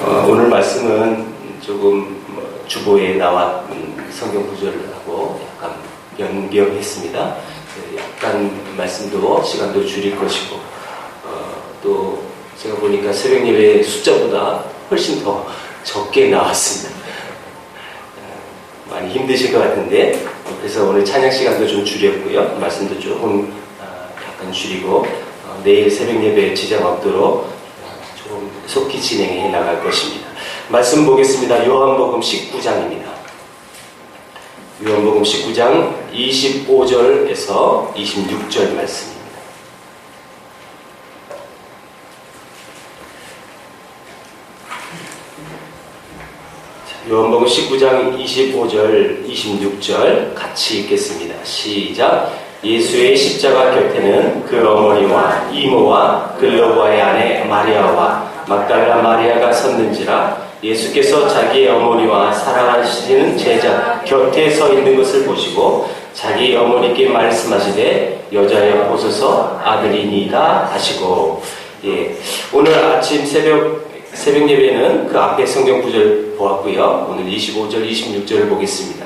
오늘 말씀은 조금 주보에 나왔 성경 구절하고 약간 변경했습니다. 약간 말씀도 시간도 줄일 것이고 또 제가 보니까 새벽 예배 숫자보다 훨씬 더 적게 나왔습니다. 많이 힘드실 것 같은데 그래서 오늘 찬양 시간도 좀 줄였고요. 말씀도 조금 약간 줄이고 내일 새벽 예배에 지장 없도록 좀 속히 진행해 나갈 것입니다. 말씀 보겠습니다. 요한복음 19장입니다. 요한복음 19장 25절에서 26절 말씀입니다. 요한복음 19장 25절, 26절 같이 읽겠습니다. 시작. 예수의 십자가 곁에는 그 어머니와 이모와 글로바의 아내 마리아와 막달라 마리아가 섰는지라. 예수께서 자기의 어머니와 사랑하시는 제자 곁에 서 있는 것을 보시고 자기 어머니께 말씀하시되 여자여 보소서 아들이니이다 하시고. 오늘 아침 새벽 예배는 그 앞에 성경 구절 보았고요. 오늘 25절, 26절을 보겠습니다.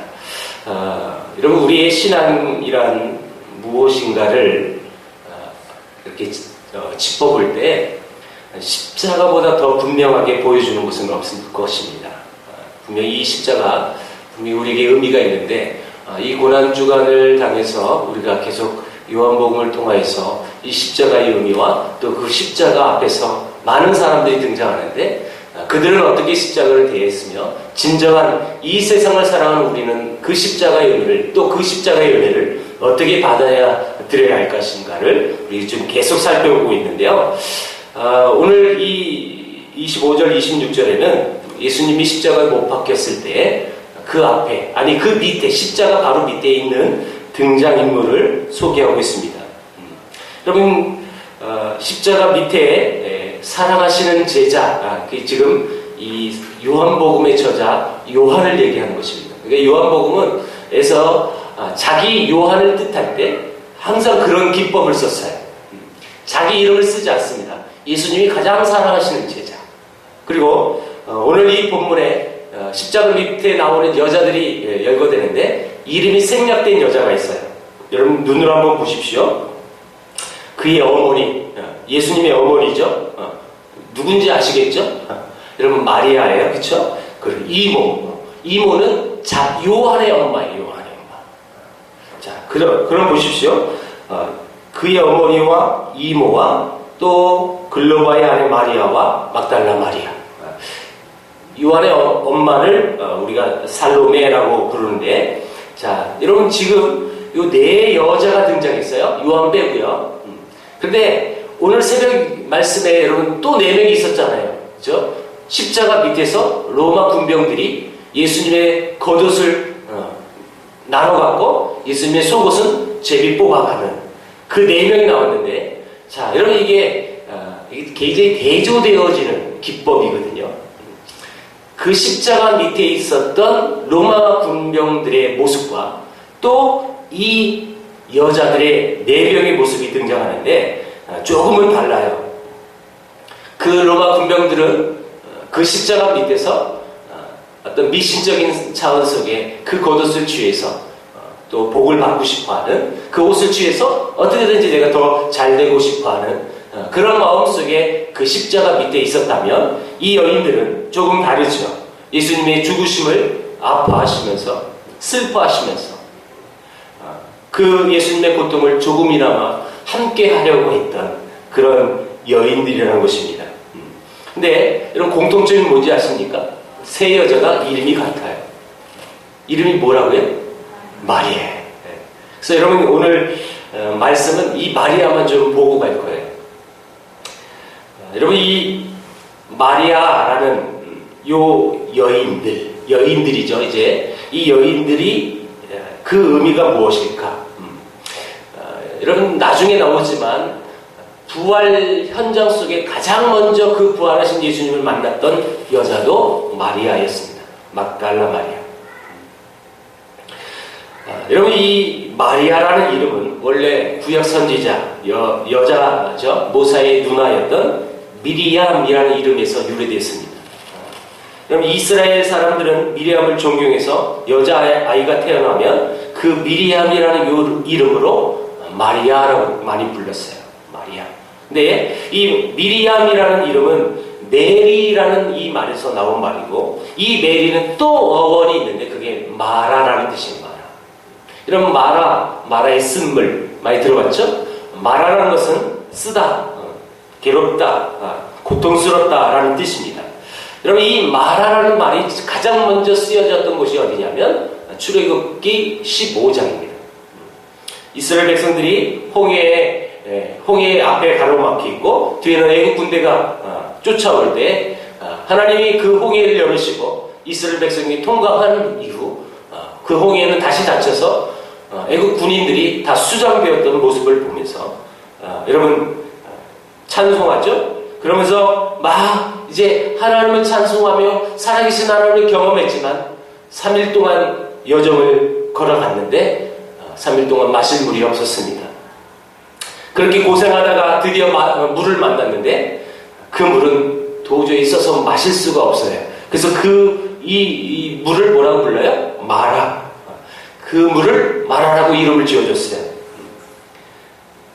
여러분, 우리의 신앙이란 무엇인가를 이렇게 짚어볼 때 십자가보다 더 분명하게 보여주는 것은 없을 것입니다. 분명히 이 십자가 분명히 우리에게 의미가 있는데 이 고난주간을 당해서 우리가 계속 요한복음을 통하여서 이 십자가의 의미와 또 그 십자가 앞에서 많은 사람들이 등장하는데 그들은 어떻게 십자가를 대했으며 진정한 이 세상을 사랑하는 우리는 그 십자가의 의미를 또 그 십자가의 은혜를 어떻게 받아야 드려야 할 것인가를 우리 좀 계속 살펴보고 있는데요. 오늘 이 25절 26절에는 예수님이 십자가에 못 박혔을 때 그 앞에 아니 그 밑에 십자가 바로 밑에 있는 등장인물을 소개하고 있습니다. 여러분 십자가 밑에 사랑하시는 제자, 지금 이 요한복음의 저자 요한을 얘기하는 것입니다. 그러니까 요한복음은에서 자기 요한을 뜻할 때 항상 그런 기법을 썼어요. 자기 이름을 쓰지 않습니다. 예수님이 가장 사랑하시는 제자. 그리고 오늘 이 본문에 십자가 밑에 나오는 여자들이 열거되는데 이름이 생략된 여자가 있어요. 여러분 눈으로 한번 보십시오. 그의 어머니, 예수님의 어머니죠. 누군지 아시겠죠? 여러분 마리아예요, 그렇죠? 그리고 이모는 요한의 엄마예요, 요한의 엄마. 자, 그럼 보십시오. 그의 어머니와 이모와 또 글로바의 아내 마리아와 막달라 마리아. 요한의 엄마를 우리가 살로메라고 부르는데, 자, 여러분 지금 요 네 여자가 등장했어요. 요한 빼고요. 근데 오늘 새벽 말씀에 여러분 또 4명이 있었잖아요. 그죠? 십자가 밑에서 로마 군병들이 예수님의 겉옷을 나눠갖고 예수님의 속옷은 제비 뽑아가는 그 4명이 나왔는데, 자, 여러분 이게 굉장히 대조되어지는 기법이거든요. 그 십자가 밑에 있었던 로마 군병들의 모습과 또 이 여자들의 4명의 모습이 등장하는데 조금은 달라요. 그 로마 군병들은 그 십자가 밑에서 어떤 미신적인 차원 속에 그 겉옷을 취해서 또 복을 받고 싶어하는 그 옷을 취해서 어떻게든지 내가 더 잘되고 싶어하는 그런 마음 속에 그 십자가 밑에 있었다면 이 여인들은 조금 다르죠. 예수님의 죽으심을 아파하시면서 슬퍼하시면서 그 예수님의 고통을 조금이나마 함께 하려고 했던 그런 여인들이라는 것입니다. 근데 이런 공통점이 뭔지 아십니까? 세 여자가 이름이 같아요. 이름이 뭐라고요? 마리아. 그래서 여러분 오늘 말씀은 이 마리아만 좀 보고 갈 거예요. 여러분 이 마리아라는 요 여인들이죠. 이제 이 여인들이 그 의미가 무엇일까? 여러분 나중에 나오지만 부활 현장 속에 가장 먼저 그 부활하신 예수님을 만났던 여자도 마리아였습니다. 막달라 마리아. 여러분 이 마리아라는 이름은 원래 구약 선지자 여자죠. 모사의 누나였던 미리암이라는 이름에서 유래됐습니다. 그럼 이스라엘 사람들은 미리암을 존경해서 여자아이가 태어나면 그 미리암이라는 이름으로 마리아라고 많이 불렀어요. 마리아. 근데 이 미리암이라는 이름은 메리라는 이 말에서 나온 말이고, 이 메리는 또 어원이 있는데 그게 마라라는 뜻입니다. 이런 마라의 쓴물 많이 들어봤죠? 마라라는 것은 쓰다, 괴롭다, 고통스럽다라는 뜻입니다. 여러분, 이 마라라는 말이 가장 먼저 쓰여졌던 곳이 어디냐면 출애굽기 15장입니다. 이스라엘 백성들이 홍해 앞에 가로막혀 있고 뒤에는 애국 군대가 쫓아올 때 하나님이 그 홍해를 열으시고 이스라엘 백성이 통과한 이후 그 홍해는 다시 닫혀서 애국 군인들이 다 수장되었던 모습을 보면서 여러분 찬송하죠? 그러면서 막 이제 하나님을 찬송하며 살아계신 하나님을 경험했지만 3일 동안 여정을 걸어갔는데 3일 동안 마실 물이 없었습니다. 그렇게 고생하다가 드디어 물을 만났는데 그 물은 도저히 써서 마실 수가 없어요. 그래서 이 물을 뭐라고 불러요? 마라. 그 물을 마라라고 이름을 지어줬어요.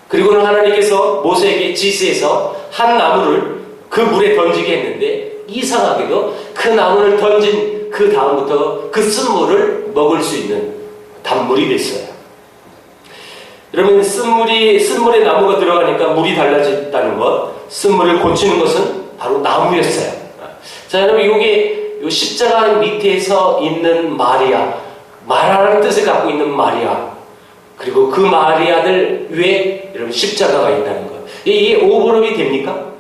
그리고는 하나님께서 모세에게 지시해서 한 나무를 그 물에 던지게 했는데 이상하게도 그 나무를 던진 그 다음부터 그 쓴물을 먹을 수 있는 단물이 됐어요. 여러분, 쓴물에 나무가 들어가니까 물이 달라졌다는 것, 쓴물을 고치는 것은 바로 나무였어요. 자, 여러분, 이게 십자가 밑에서 있는 마라라는 뜻을 갖고 있는 마리아, 그리고 그 마리아들 위에 여러분 십자가가 있다는 것. 이게 오버랩이 됩니까?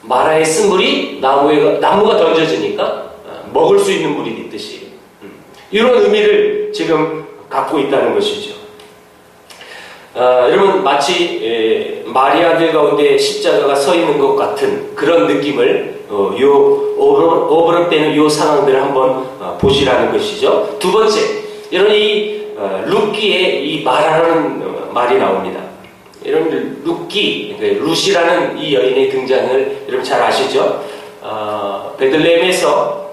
마라의 쓴물이 나무가 던져지니까 먹을 수 있는 물이 있듯이 이런 의미를 지금 갖고 있다는 것이죠. 여러분, 마치 마리아들 가운데 십자가가 서 있는 것 같은 그런 느낌을 오버랩되는 이 상황들을 한번 보시라는 것이죠. 두 번째, 여러분, 이 룻기에 이 마라라는 말이 나옵니다. 여러분, 룻이라는 이 여인의 등장을 여러분 잘 아시죠? 베들레헴에서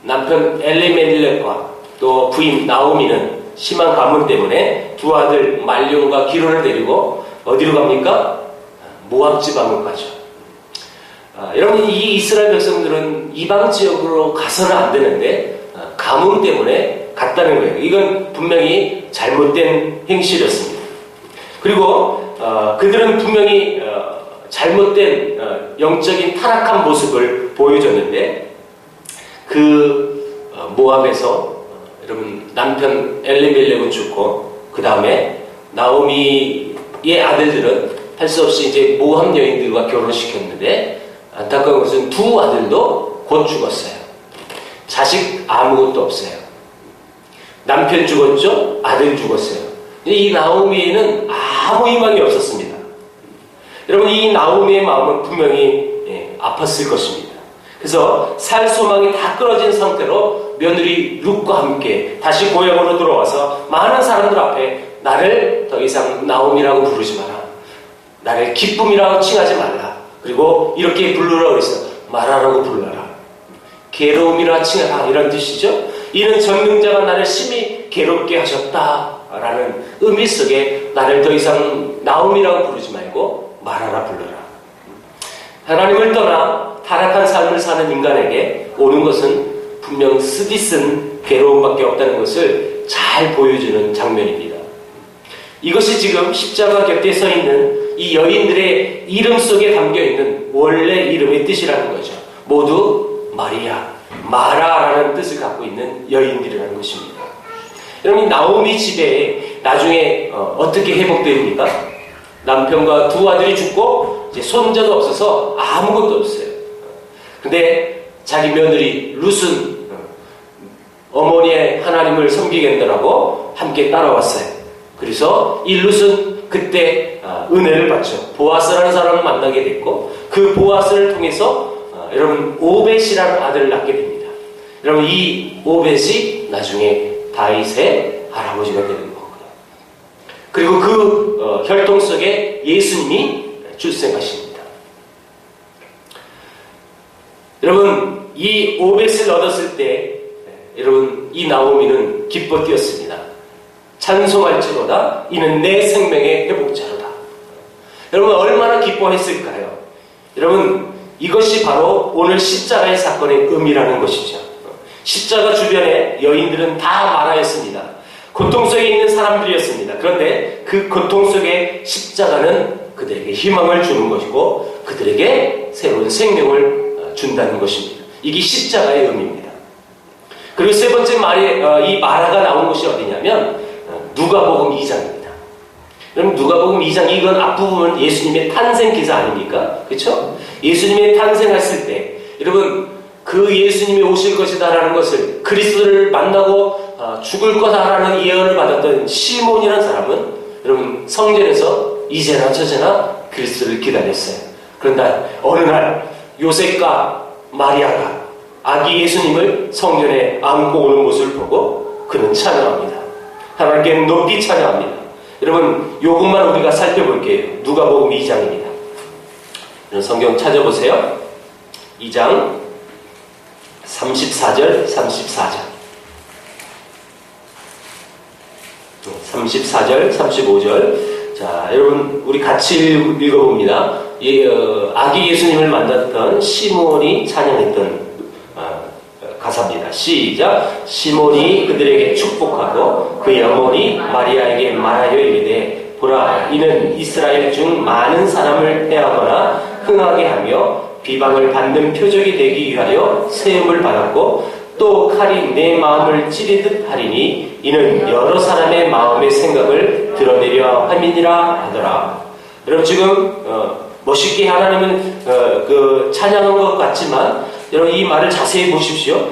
남편 엘리멜렉과 또 부인 나오미는 심한 가뭄 때문에 두 아들 말룡과 기론을 데리고 어디로 갑니까? 모압 지방으로 가죠. 여러분, 이 이스라엘 백성들은 이방 지역으로 가서는 안 되는데 가뭄 때문에 갔다는 거예요. 이건 분명히 잘못된 행실이었습니다. 그리고 그들은 분명히 잘못된 영적인 타락한 모습을 보여줬는데 그 모압에서 여러분 남편 엘리멜렉은 죽고 그 다음에 나오미의 아들들은 할 수 없이 이제 모압 여인들과 결혼시켰는데 안타까운 것은 두 아들도 곧 죽었어요. 자식 아무것도 없어요. 남편 죽었죠? 아들 죽었어요. 이 나오미에는 아무 희망이 없었습니다. 여러분, 이 나오미의 마음은 분명히 아팠을 것입니다. 그래서 살 소망이 다 끊어진 상태로 며느리 룻과 함께 다시 고향으로 돌아와서 많은 사람들 앞에 나를 더 이상 나오미라고 부르지 마라. 나를 기쁨이라고 칭하지 말라. 그리고 이렇게 부르라고 해서 마라라고 불러라. 괴로움이라 칭하라. 이런 뜻이죠. 이는 전능자가 나를 심히 괴롭게 하셨다라는 의미 속에 나를 더 이상 나오미라고 부르지 말고 마라라 불러라. 하나님을 떠나 타락한 삶을 사는 인간에게 오는 것은 분명 쓰디쓴 괴로움밖에 없다는 것을 잘 보여주는 장면입니다. 이것이 지금 십자가 곁에 서 있는 이 여인들의 이름 속에 담겨있는 원래 이름의 뜻이라는 거죠. 모두 마리아, 마라라는 뜻을 갖고 있는 여인들이라는 것입니다. 여러분, 나오미 집에 나중에 어떻게 회복됩니까? 남편과 두 아들이 죽고 이제 손자도 없어서 아무것도 없어요. 근데 자기 며느리 룻은 어머니의 하나님을 섬기겠다라고 함께 따라왔어요. 그래서 이 룻은 그때 은혜를 받죠. 보아스라는 사람을 만나게 됐고 그 보아스를 통해서 여러분 오벳이라는 아들을 낳게 됩니다. 여러분, 이 오벳이 나중에 다윗의 할아버지가 되는 거고요. 그리고 그 혈통 속에 예수님이 출생하십니다. 여러분, 이 오벳을 얻었을 때 여러분 이 나오미는 기뻐 뛰었습니다. 찬송할지로다 이는 내 생명의 회복자로다. 여러분 얼마나 기뻐했을까요? 여러분 이것이 바로 오늘 십자가의 사건의 의미라는 것이죠. 십자가 주변에 여인들은 다 마라였습니다. 고통 속에 있는 사람들이었습니다. 그런데 그 고통 속에 십자가는 그들에게 희망을 주는 것이고 그들에게 새로운 생명을 준다는 것입니다. 이게 십자가의 의미입니다. 그리고 세 번째 이 마라가 나온 곳이 어디냐면 누가복음 2장입니다. 그럼 누가복음 2장 이건 앞부분은 예수님의 탄생 기사 아닙니까? 그렇죠? 예수님의 탄생했을 때 여러분 그 예수님이 오실 것이다라는 것을 그리스도를 만나고 죽을 거다라는 예언을 받았던 시몬이라는 사람은 여러분 성전에서 이제나 저제나 그리스도를 기다렸어요. 그런데 어느 날 요셉과 마리아가 아기 예수님을 성전에 안고 오는 모습을 보고 그는 찬양합니다. 하나님께 높이 찬양합니다. 여러분 요것만 우리가 살펴볼게요. 누가복음 2장입니다. 성경 찾아보세요. 2장 34절 34절 34절 35절 자 여러분 우리 같이 읽어봅니다. 아기 예수님을 만났던 시몬이 찬양했던 가사입니다. 시작. 시몬이 그들에게 축복하고 그의 어머니 마리아에게 말하여 이르되 보라 이는 이스라엘 중 많은 사람을 해하거나 흥하게 하며 비방을 받는 표적이 되기 위하여 세움을 받았고 또 칼이 내 마음을 찌르듯 하리니 이는 여러 사람의 마음의 생각을 드러내려 함이니라 하더라. 여러분 지금 멋있게 하나님은 그 찬양한 것 같지만 여러분 이 말을 자세히 보십시오.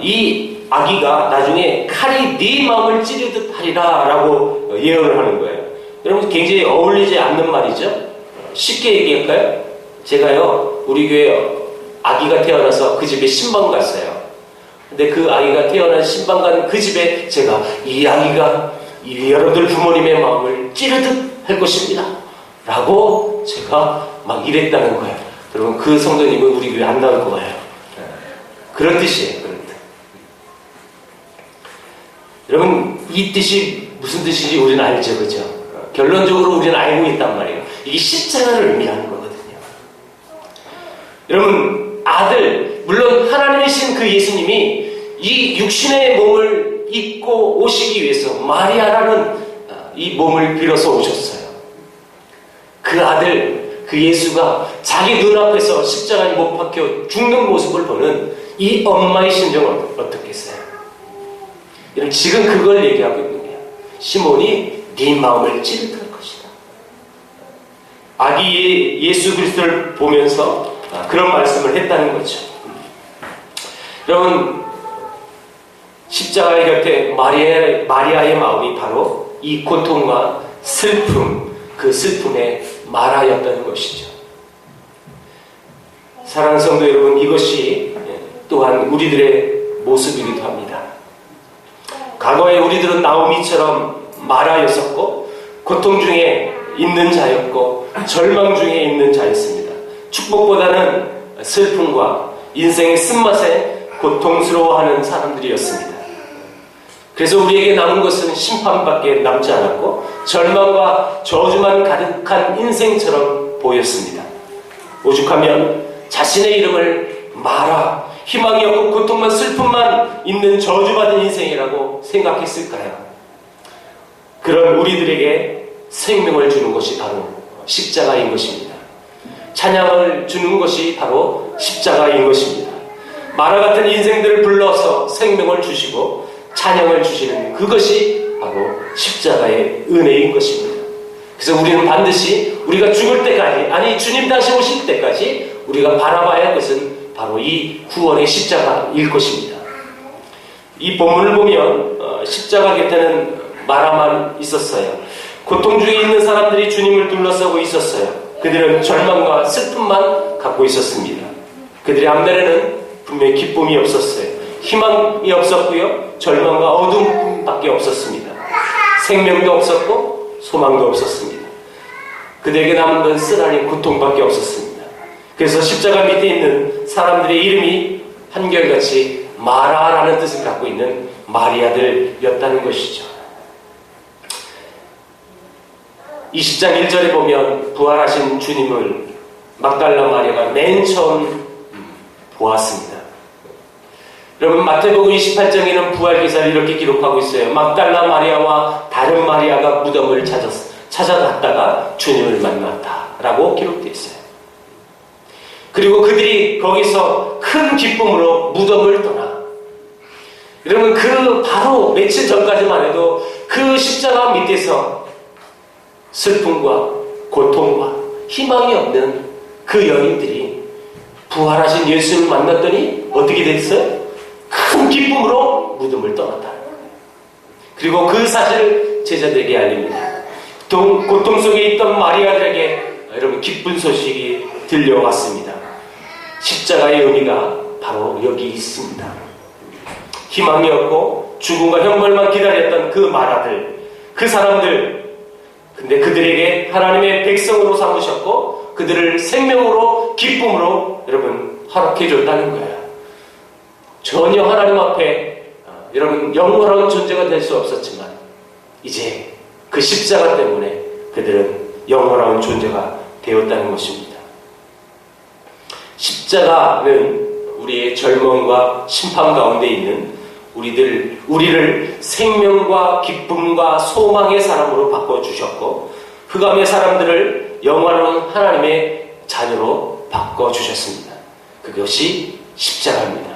이 아기가 나중에 칼이 네 마음을 찌르듯 하리라 라고 예언을 하는 거예요. 여러분 굉장히 어울리지 않는 말이죠. 쉽게 얘기할까요? 제가요 우리 교회 아기가 태어나서 그 집에 신방 갔어요. 근데 그 아이가 태어난 신방 간 그 집에 제가 이 아기가 여러분들 부모님의 마음을 찌르듯 할 것입니다 라고 제가 막 이랬다는 거예요. 여러분 그 성도님은 우리 교회 안 나올 거예요. 그런 뜻이에요. 그런 뜻. 여러분 이 뜻이 무슨 뜻인지 우리는 알죠. 그죠? 결론적으로 우리는 알고 있단 말이에요. 이게 십자가를 의미하는 거거든요. 여러분 아들 물론 하나님이신 그 예수님이 이 육신의 몸을 입고 오시기 위해서 마리아라는 이 몸을 빌어서 오셨어요. 그 아들 그 예수가 자기 눈앞에서 십자가에 못 박혀 죽는 모습을 보는 이 엄마의 심정은 어떻겠어요? 여러분 지금 그걸 얘기하고 있는 거예요. 시몬이 네 마음을 찌르게 것이다. 아기 예수 그리스도를 보면서 그런 말씀을 했다는 거죠. 여러분 십자가의 곁에 마리아의 마음이 바로 이 고통과 슬픔, 그 슬픔의 마라였다는 것이죠. 사랑하는 성도 여러분, 이것이 또한 우리들의 모습이기도 합니다. 과거에 우리들은 나오미처럼 마라였었고 고통 중에 있는 자였고 절망 중에 있는 자였습니다. 축복보다는 슬픔과 인생의 쓴맛에 고통스러워하는 사람들이었습니다. 그래서 우리에게 남은 것은 심판밖에 남지 않았고 절망과 저주만 가득한 인생처럼 보였습니다. 오죽하면 자신의 이름을 마라, 희망이 없고 고통만 슬픔만 있는 저주받은 인생이라고 생각했을까요? 그런 우리들에게 생명을 주는 것이 바로 십자가인 것입니다. 찬양을 주는 것이 바로 십자가인 것입니다. 마라 같은 인생들을 불러서 생명을 주시고 찬양을 주시는 그것이 바로 십자가의 은혜인 것입니다. 그래서 우리는 반드시 우리가 죽을 때까지, 아니 주님 다시 오실 때까지 우리가 바라봐야 할 것은 바로 이 구원의 십자가일 것입니다. 이 본문을 보면 십자가 곁에는 마라만 있었어요. 고통 중에 있는 사람들이 주님을 둘러싸고 있었어요. 그들은 절망과 슬픔만 갖고 있었습니다. 그들의 앞날에는 분명히 기쁨이 없었어요. 희망이 없었고요. 절망과 어둠밖에 없었습니다. 생명도 없었고 소망도 없었습니다. 그들에게 남은 건 쓰라린 고통밖에 없었습니다. 그래서 십자가 밑에 있는 사람들의 이름이 한결같이 마라라는 뜻을 갖고 있는 마리아들이었다는 것이죠. 20장 1절에 보면 부활하신 주님을 막달라 마리아가 맨 처음 보았습니다. 여러분, 마태복음 28장에는 부활 기사를 이렇게 기록하고 있어요. 막달라 마리아와 다른 마리아가 무덤을 찾아갔다가 주님을 만났다라고 기록되어 있어요. 그리고 그들이 거기서 큰 기쁨으로 무덤을 떠나, 여러분, 그 바로 며칠 전까지만 해도 그 십자가 밑에서 슬픔과 고통과 희망이 없는 그 여인들이 부활하신 예수를 만났더니 어떻게 됐어요? 큰 기쁨으로 무덤을 떠났다. 그리고 그 사실을 제자들에게 알립니다. 고통 속에 있던 마리아들에게 여러분 기쁜 소식이 들려왔습니다. 십자가의 의미가 바로 여기 있습니다. 희망이 없고 죽음과 형벌만 기다렸던 그 마라들, 그 사람들, 근데 그들에게 하나님의 백성으로 삼으셨고 그들을 생명으로 기쁨으로 여러분 허락해 줬다는 거예요. 전혀 하나님 앞에 여러분 영원한 존재가 될 수 없었지만 이제 그 십자가 때문에 그들은 영원한 존재가 되었다는 것입니다. 십자가는 우리의 절망과 심판 가운데 있는 우리를 생명과 기쁨과 소망의 사람으로 바꿔주셨고 흑암의 사람들을 영원한 하나님의 자녀로 바꿔주셨습니다. 그것이 십자가입니다.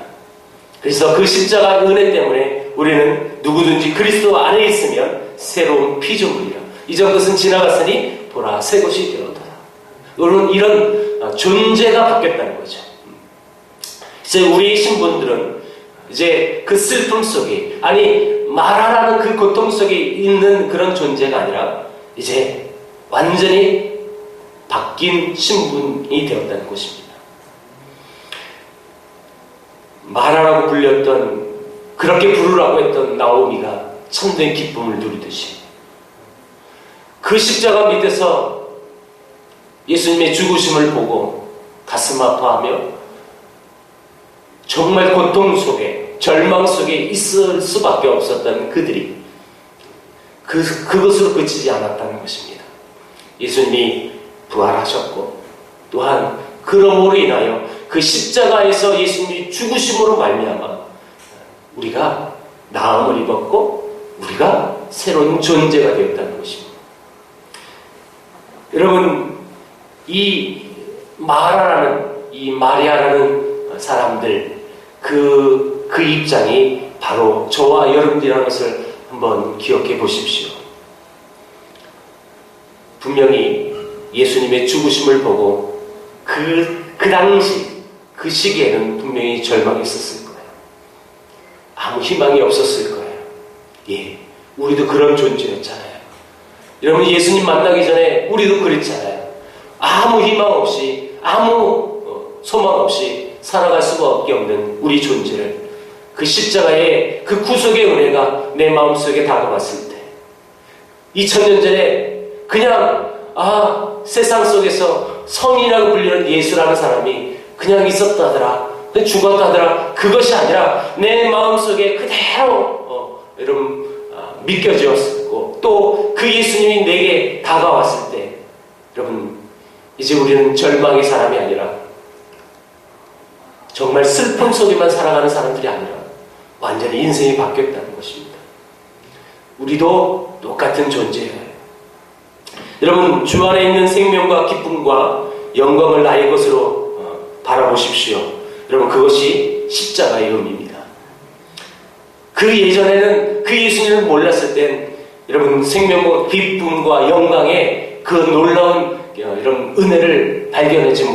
그래서 그 십자가 은혜 때문에 우리는 누구든지 그리스도 안에 있으면 새로운 피조물이라 이전 것은 지나갔으니 보라 새 것이 되었다. 이런 존재가 바뀌었다는 거죠. 이제 우리 신분들은 이제 그 슬픔 속에, 아니 마라라는 그 고통 속에 있는 그런 존재가 아니라 이제 완전히 바뀐 신분이 되었다는 것입니다. 마라라고 불렸던, 그렇게 부르라고 했던 나오미가 참된 기쁨을 누리듯이 그 십자가 밑에서 예수님의 죽으심을 보고 가슴 아파하며 정말 고통 속에, 절망 속에 있을 수밖에 없었던 그들이 그것으로 그치지 않았다는 것입니다. 예수님이 부활하셨고 또한 그러므로 인하여 그 십자가에서 예수님이 죽으심으로 말미암아 우리가 나음을 입었고 우리가 새로운 존재가 되었다는 것입니다. 여러분, 이 마리아라는 사람들, 그 입장이 바로 저와 여러분들이라는 것을 한번 기억해 보십시오. 분명히 예수님의 죽으심을 보고 그 당시 그 시기에는 분명히 절망이 있었을 거예요. 아무 희망이 없었을 거예요. 예, 우리도 그런 존재였잖아요. 여러분, 예수님 만나기 전에 우리도 그랬잖아요. 아무 희망 없이, 아무 소망 없이 살아갈 수밖에 없는 우리 존재를 그 십자가의 그 구속의 은혜가 내 마음속에 다가왔을 때 2000년 전에 그냥 세상 속에서 성인이라고 불리는 예수라는 사람이 그냥 있었다더라, 죽었다더라, 그것이 아니라 내 마음속에 그대로 여러분 믿겨졌고 또 그 예수님이 내게 다가왔을 때 여러분 이제 우리는 절망의 사람이 아니라 정말 슬픔 속에만 살아가는 사람들이 아니라 완전히 인생이 바뀌었다는 것입니다. 우리도 똑같은 존재예요. 여러분, 주 안에 있는 생명과 기쁨과 영광을 나의 것으로 바라보십시오. 여러분, 그것이 십자가의 의미입니다. 그 예전에는 그 예수님을 몰랐을 땐 여러분 생명과 기쁨과 영광의 그 놀라운 이런 은혜를 발견하지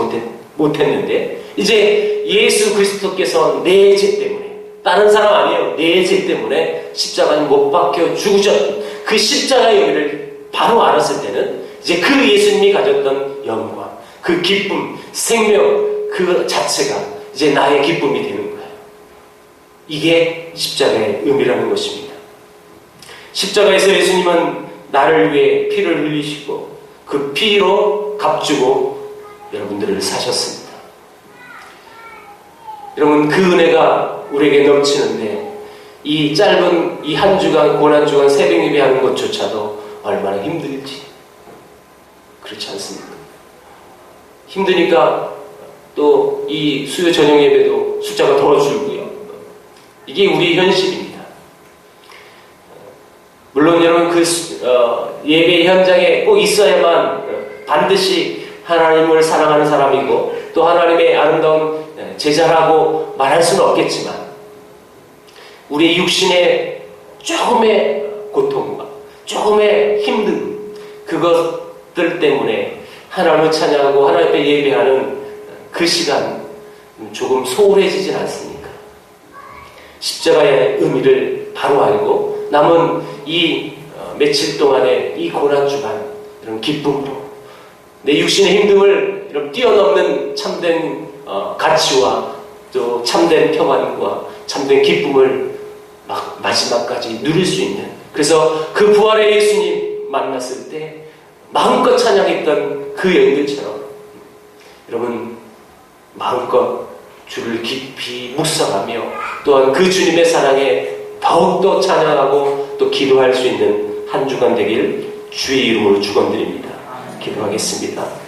못했는데 이제 예수 그리스도께서 내 죄 때문에, 다른 사람 아니에요, 내 죄 때문에 십자가에 못 박혀 죽으셨던 그 십자가의 의미를 바로 알았을 때는 이제 그 예수님이 가졌던 영광, 그 기쁨, 생명 그 자체가 이제 나의 기쁨이 되는 거예요. 이게 십자가의 의미라는 것입니다. 십자가에서 예수님은 나를 위해 피를 흘리시고 그 피로 값주고 여러분들을 사셨습니다. 여러분, 그 은혜가 우리에게 넘치는데 이 짧은 이 한 주간, 고난 주간 새벽 예배하는 것조차도 얼마나 힘들지. 그렇지 않습니까? 힘드니까 또 이 수요 저녁 예배도 숫자가 더 줄고요. 이게 우리의 현실입니다. 물론 여러분 그 예배 현장에 꼭 있어야만 반드시 하나님을 사랑하는 사람이고 또 하나님의 아름다운 제자라고 말할 수는 없겠지만 우리 육신의 조금의 고통과 조금의 힘듦 그것들 때문에 하나님을 찬양하고 하나님 앞에 예배하는 그 시간 조금 소홀해지진 않습니까? 십자가의 의미를 바로 알고 남은 이 며칠 동안의 이 고난 주간 이런 기쁨으로 내 육신의 힘듦을 이런 뛰어넘는 참된 가치와 또 참된 평안과 참된 기쁨을 막 마지막까지 누릴 수 있는, 그래서 그 부활의 예수님 만났을 때 마음껏 찬양했던 그 여인들처럼 여러분 마음껏 주를 깊이 묵상하며 또한 그 주님의 사랑에 더욱더 찬양하고 또 기도할 수 있는 한 주간 되길 주의 이름으로 축원드립니다. 기도하겠습니다.